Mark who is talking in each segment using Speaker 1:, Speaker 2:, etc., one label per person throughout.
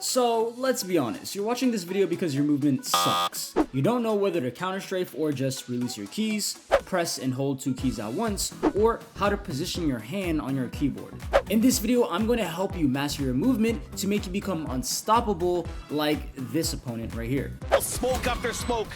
Speaker 1: So let's be honest, you're watching this video because your movement sucks. You don't know whether to counter strafe or just release your keys, press and hold two keys at once, or how to position your hand on your keyboard. In this video, I'm going to help you master your movement to make you become unstoppable like this opponent right here.
Speaker 2: Smoke after smoke,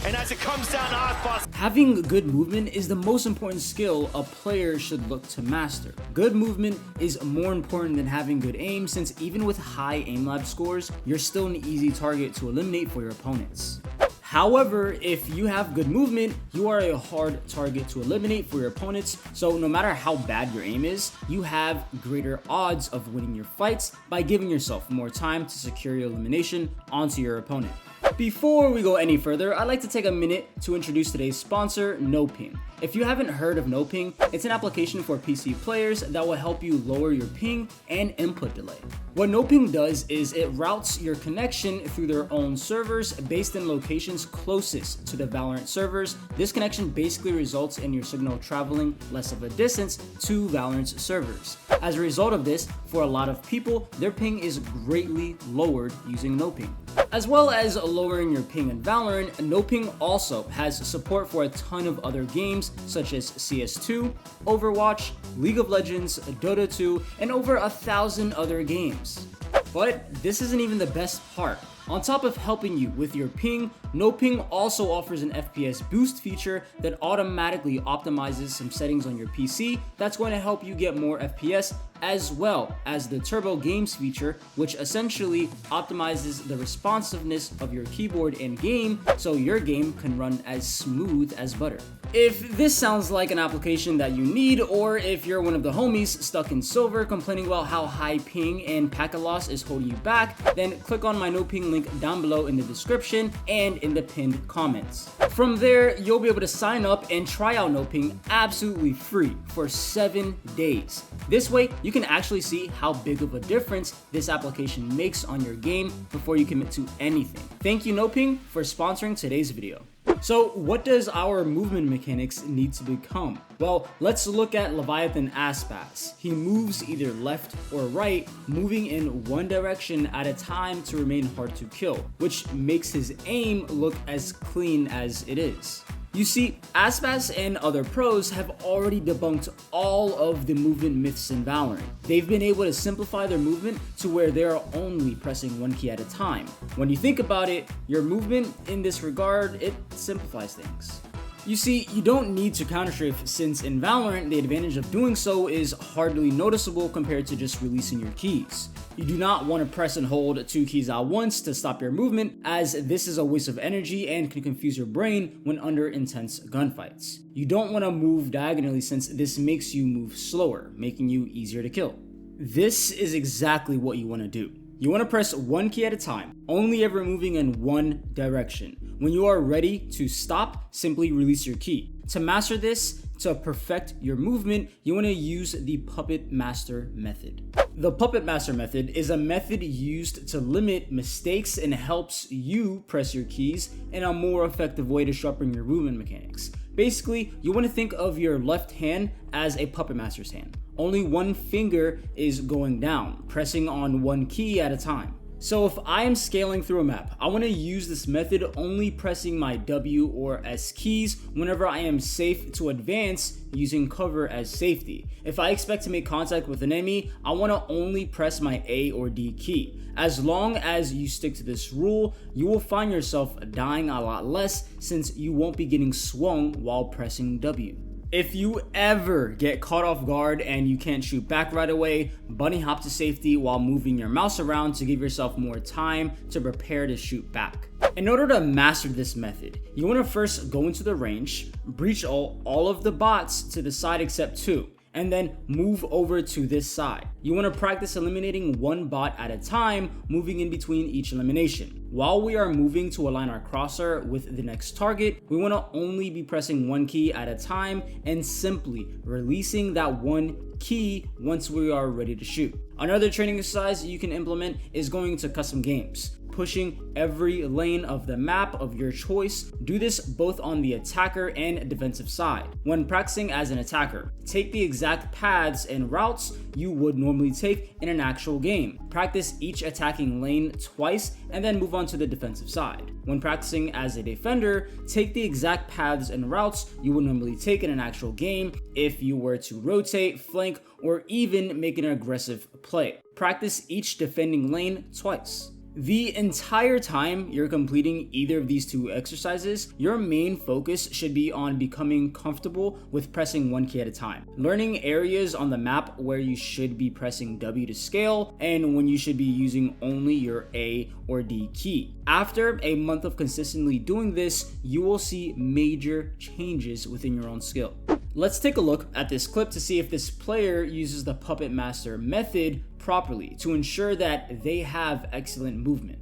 Speaker 2: and as it comes down to Osboss.
Speaker 1: Having good movement is the most important skill a player should look to master. Good movement is more important than having good aim, since even with high aim lab scores, you're still an easy target to eliminate for your opponents. However, if you have good movement, you are a hard target to eliminate for your opponents, so no matter how bad your aim is, you have greater odds of winning your fights by giving yourself more time to secure your elimination onto your opponent. Before we go any further, I'd like to take a minute to introduce today's sponsor, NoPing. If you haven't heard of NoPing, it's an application for PC players that will help you lower your ping and input delay. What NoPing does is it routes your connection through their own servers based in locations closest to the Valorant servers. This connection basically results in your signal traveling less of a distance to Valorant's servers. As a result of this, for a lot of people, their ping is greatly lowered using NoPing. As well as lowering your ping in Valorant, NoPing also has support for a ton of other games such as CS2, Overwatch, League of Legends, Dota 2, and over 1,000 other games. But this isn't even the best part. On top of helping you with your ping, NoPing also offers an FPS boost feature that automatically optimizes some settings on your PC that's going to help you get more FPS, as well as the Turbo Games feature, which essentially optimizes the responsiveness of your keyboard in game so your game can run as smooth as butter. If this sounds like an application that you need, or if you're one of the homies stuck in silver complaining about how high ping and packet loss is holding you back, then click on my NoPing link down below in the description and in the pinned comments. From there, you'll be able to sign up and try out NoPing absolutely free for 7 days. This way, you can actually see how big of a difference this application makes on your game before you commit to anything. Thank you, NoPing, for sponsoring today's video. So what does our movement mechanics need to become? Well, let's look at Leviathan Aspas. He moves either left or right, moving in one direction at a time to remain hard to kill, which makes his aim look as clean as it is. You see, Aspas and other pros have already debunked all of the movement myths in Valorant. They've been able to simplify their movement to where they are only pressing one key at a time. When you think about it, your movement in this regard, it simplifies things. You see, you don't need to counter strafe, since in Valorant, the advantage of doing so is hardly noticeable compared to just releasing your keys. You do not want to press and hold two keys at once to stop your movement, as this is a waste of energy and can confuse your brain when under intense gunfights. You don't want to move diagonally, since this makes you move slower, making you easier to kill. This is exactly what you want to do. You want to press one key at a time, only ever moving in one direction. When you are ready to stop, simply release your key. To master this, to perfect your movement, you want to use the Puppet Master method. The Puppet Master method is a method used to limit mistakes and helps you press your keys in a more effective way to sharpen your movement mechanics. Basically, you want to think of your left hand as a Puppet Master's hand. Only one finger is going down, pressing on one key at a time. So if I am scaling through a map, I want to use this method only pressing my W or S keys whenever I am safe to advance, using cover as safety. If I expect to make contact with an enemy, I want to only press my A or D key. As long as you stick to this rule, you will find yourself dying a lot less, since you won't be getting swung while pressing W. If you ever get caught off guard and you can't shoot back right away, bunny hop to safety while moving your mouse around to give yourself more time to prepare to shoot back. In order to master this method, you want to first go into the range, breach all of the bots to the side except two, and then move over to this side. You want to practice eliminating one bot at a time, moving in between each elimination. While we are moving to align our crosshair with the next target, we want to only be pressing one key at a time and simply releasing that one key once we are ready to shoot. Another training exercise you can implement is going to custom games. pushing every lane of the map of your choice. Do this both on the attacker and defensive side. When practicing as an attacker, take the exact paths and routes you would normally take in an actual game. Practice each attacking lane twice and then move on to the defensive side. When practicing as a defender, take the exact paths and routes you would normally take in an actual game if you were to rotate, flank, or even make an aggressive play. Practice each defending lane twice. The entire time you're completing either of these two exercises, your main focus should be on becoming comfortable with pressing one key at a time. Learning areas on the map where you should be pressing W to scale and when you should be using only your A or D key. After a month of consistently doing this, you will see major changes within your own skill. Let's take a look at this clip to see if this player uses the Puppet Master method properly to ensure that they have excellent movement.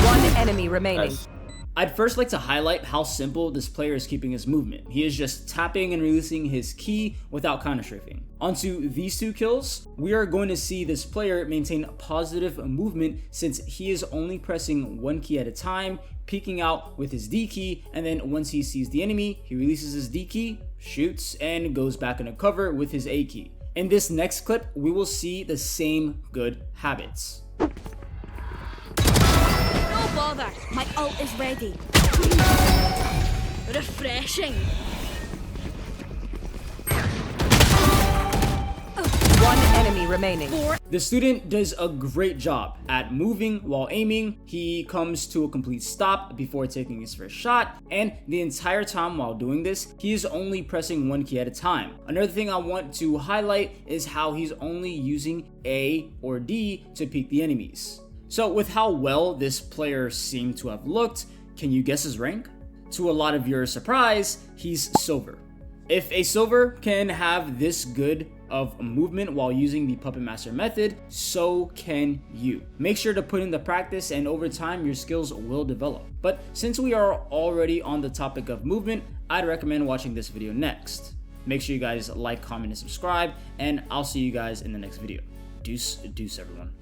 Speaker 3: One enemy remaining.
Speaker 1: I'd first like to highlight how simple this player is keeping his movement. He is just tapping and releasing his key without counter strafing. Onto these two kills, we are going to see this player maintain positive movement since he is only pressing one key at a time, peeking out with his D key, and then once he sees the enemy, he releases his D key, shoots, and goes back into cover with his A key. In this next clip, we will see the same good habits.
Speaker 4: No bother, my ult is ready. Refreshing.
Speaker 3: One enemy remaining.
Speaker 1: The student does a great job at moving while aiming. He comes to a complete stop before taking his first shot, and the entire time while doing this, he is only pressing one key at a time. Another thing I want to highlight is how he's only using A or D to peek the enemies. So with how well this player seemed to have looked, can you guess his rank? To a lot of your surprise, he's silver. If a silver can have this good of movement while using the Puppet Master method, so can you. Make sure to put in the practice and over time your skills will develop. But since we are already on the topic of movement, I'd recommend watching this video next. Make sure you guys like, comment, and subscribe, and I'll see you guys in the next video. Deuce, everyone.